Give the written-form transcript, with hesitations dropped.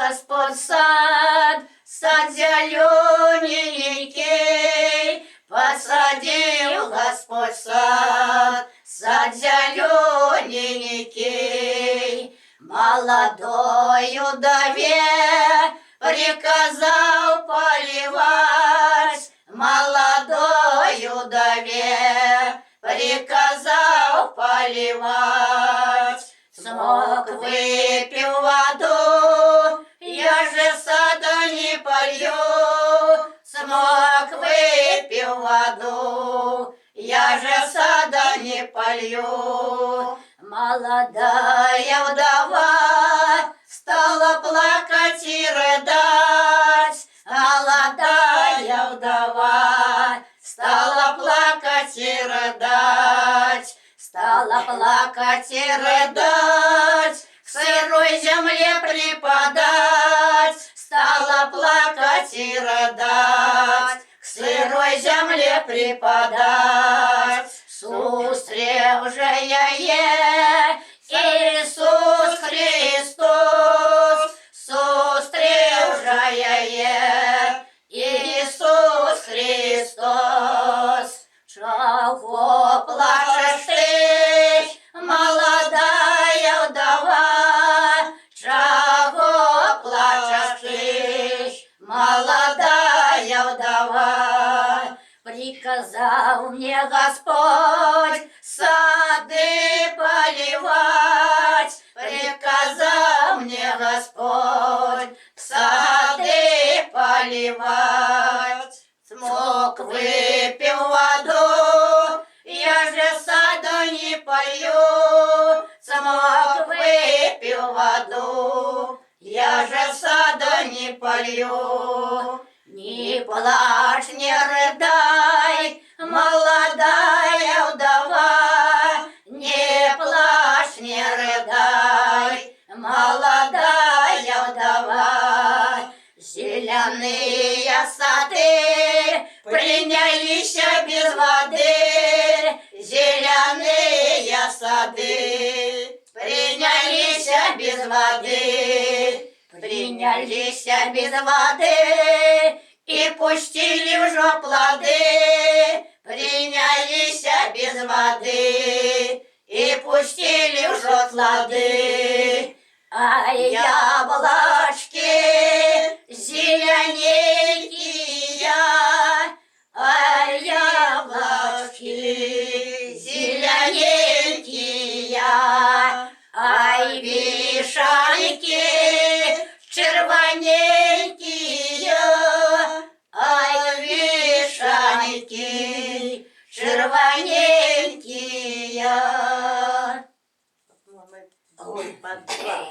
Господь сад, сад зелененький, посадил Господь сад, сад зелененький. Молодою вдове приказал поливать, молодою вдове приказал поливать. Смог выпил воду, я же сада не полью. Смог выпил воду, я же сада не полью. Молодая вдова стала плакать и рыдать. Молодая вдова стала плакать и рыдать. Стала плакать и рыдать, к сырой земле припадать. Стала плакать и рыдать, к сырой земле припадать. Сустрел же я Иисус Христос, сустрел же я Иисус Христос. Чего плачешь ты, молодая вдова? Чего плачешь ты, молодая вдова? Приказал мне Господь сады поливать, приказал мне Господь сады поливать. Смог выпил воду, я же сада не полью. Смог выпил воду, я же сада не полью. Не плачь, не рыдай, молодая вдова. Не плачь, не рыдай, молодая вдова. Зеленые сады принялись без воды. Зеленые сады принялись без воды. Принялись без воды и пустили уже плоды. Принялись без воды и пустили уже плоды. А яблочки зелененькие, а яблочки зелененькие, ай вишеньки червоненькие, ай вишеньки червоненькие. Ой, подвал.